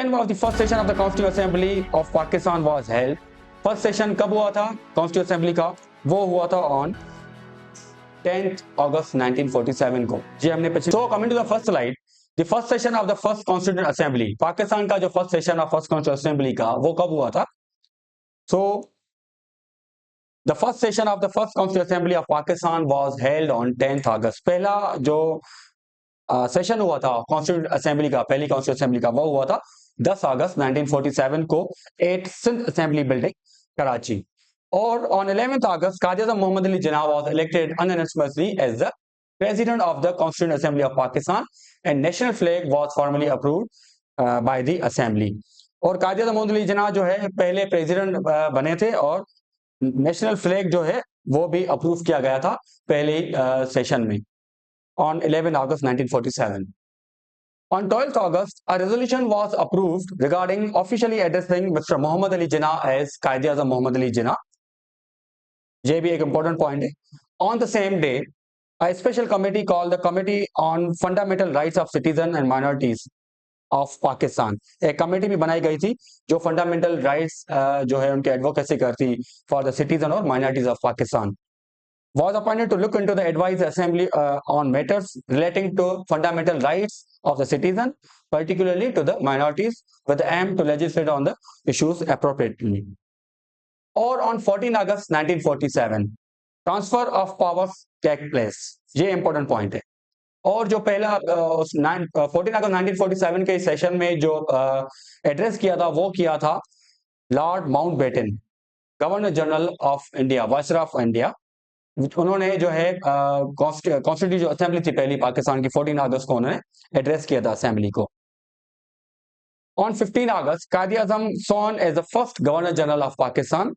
When was the first session of the Constituent Assembly of Pakistan was held? First session कब हुआ था constituent assembly का? वो हुआ था ऑन 10th August 1947 को। जी हमने पिछले तो coming to the first slide, the first session of the first constituent assembly, Pakistan का जो first session of first constituent assembly का वो कब हुआ था? So the first session of the first constituent assembly of Pakistan was held on 10th August। पहला जो session हुआ था कॉन्स्टिट्यूंट असेंबली का, पहली कॉन्स्टिट्यूंट असेंबली का, वो हुआ था 10 अगस्त 1947 को at Sindh assembly building Karachi. और on 11th August Quaid Azam Mohammad Ali Jinnah was elected unanimously as the president of the constituent assembly of Pakistan and national flag was formally approved by the assembly. और कायद आज़म मोहम्मद अली जिन्ना जो है पहले प्रेसिडेंट बने थे और नेशनल फ्लैग जो है वो भी अप्रूव किया गया था पहले सेशन में on 11 August 1947. On 12th August, a resolution was approved regarding officially addressing Mr. Muhammad Ali Jinnah as Quaid-e-Azam Muhammad Ali Jinnah. ये भी एक important point है. On the same day, a special committee called the Committee on Fundamental Rights of Citizens and Minorities of Pakistan, एक committee भी बनाई गई थी जो फंडामेंटल राइट्स जो है उनके एडवोकेसी करती फॉर द सिटीजन और minorities of Pakistan, was appointed to look into the advice assembly on matters relating to fundamental rights of the citizen, particularly to the minorities, with the aim to legislate on the issues appropriately. Or on 14 August 1947, transfer of powers take place. ये important point है। और जो पहला 14 अगस्त 1947 के session में जो address किया था वो किया था lord Mountbatten, governor general of India, viceroy of India. उन्होंने जो है कॉन्स्टिट्यूंट जो असेंबली थी पहली पाकिस्तान की 14 अगस्त को उन्होंने एड्रेस किया था असेंबली को। On 15 August Quaid Azam sworn as the first governor general of Pakistan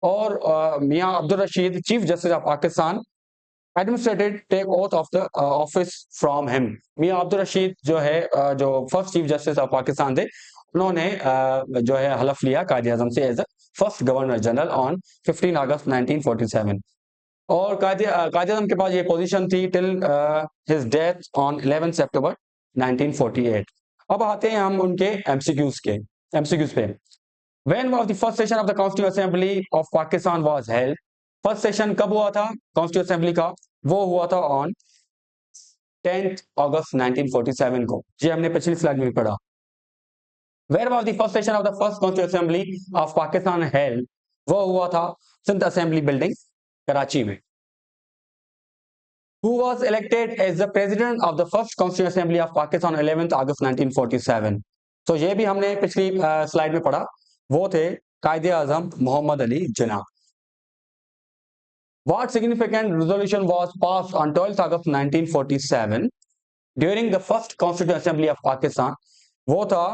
और Mian Abdul Rashid chief justice of Pakistan administrated take oath of the office from him. Mian Abdul Rashid जो है जो first chief justice of Pakistan थे, उन्होंने जो है हलफ लिया कायद आज़म से as the first governor general on 15 August 1947। और कायद आज़म के पास ये पोजीशन थी टिल हिज डेथ ऑन 11 सितंबर 1948। अब आते हैं हम उनके एमसीक्यूज पे। When was the first session of the constituent assembly of Pakistan was held? First session कब हुआ था कॉन्स्टिट्यूंट असेंबली का? वो हुआ था ऑन 10th August 1947 को। जी हमने पिछली स्लाइड में पढ़ा। Where was the first session of the first constituent assembly of Pakistan held? वो हुआ था सिंध असेंबली बिल्डिंग कराची में। Who was elected as the president of the first Constituent Assembly of Pakistan on 11th August 1947? तो ये भी हमने पिछली स्लाइड में पढ़ा, वो थे कायद Azam Mohammad Ali Jinnah. What significant resolution was passed on 12th August 1947 during the first Constituent Assembly of Pakistan? वो था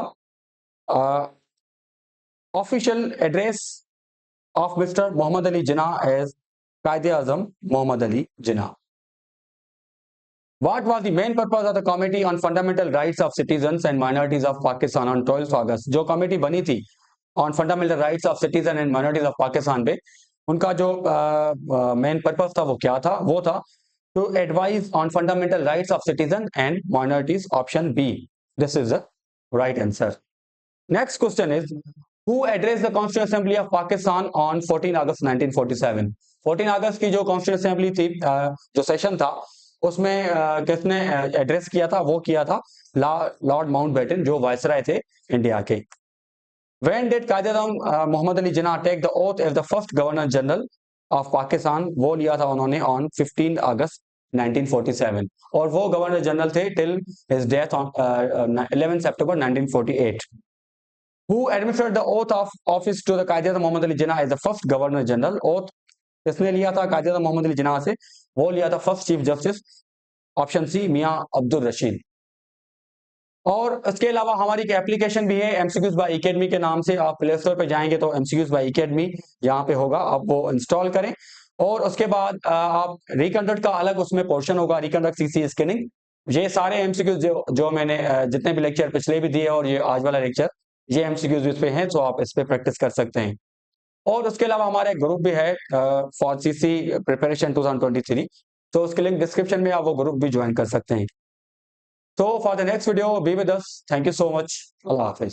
official address of Mr. Muhammad Ali Jinnah as Quaid Azam Mohammad Ali Jinnah. What was the main purpose of the Committee on Fundamental Rights of Citizens and Minorities of Pakistan on 12th August? जो committee बनी थी on Fundamental Rights of Citizens and Minorities of Pakistan पे, उनका जो main purpose था वो क्या था? वो था to advise on fundamental rights of citizens and minorities, option B. This is the right answer. Next question is, who addressed the Constituent Assembly of Pakistan on 14 August 1947? 14 अगस्त की जो कॉन्स्टिट्यूंट असेंबली थी, जो सेशन था, उसमें किसने address किया था? वो किया था लॉर्ड माउंटबेटन, जो वायसराय थे इंडिया के। When did Quaid Azam Mohammad Ali Jinnah take the oath as the first governor general of Pakistan? वो लिया था उन्होंने ऑन 15 अगस्त 1947 और वो गवर्नर जनरल थे टिल हिज डेथ ऑन 11 सितंबर 1948। Who administered the oath of office to the Quaid Azam Mohammad Ali Jinnah as the first governor general? Oath किसने लिया था कायद आज़म मोहम्मद अली जिन्ना से? वो लिया था first chief justice, option C Mian Abdul Rashid. और इसके अलावा हमारी एक एप्लीकेशन भी है एमसीक्यूज बाय एकेडमी के नाम से। आप प्ले स्टोर पे जाएंगे तो एमसीक्यूज बाय एकेडमी यहाँ पे होगा, आप वो इंस्टॉल करें। और उसके बाद आप रिकंडक्ट का अलग उसमें पोर्शन होगा, रिकंडक्ट सीसी स्कैनिंग। ये सारे एमसीक्यूज जो मैंने जितने भी लेक्चर पिछले भी दिए और ये आज वाला लेक्चर, ये एमसीक्यूज इस पे हैं, तो आप इस पे प्रैक्टिस कर सकते हैं। और उसके अलावा हमारा एक ग्रुप भी है फॉर सीसी प्रिपरेशन 2023, तो उसके लिंक डिस्क्रिप्शन में आप वो ग्रुप भी ज्वाइन कर सकते हैं। So for the next video, be with us. Thank you so much. Allah Hafiz.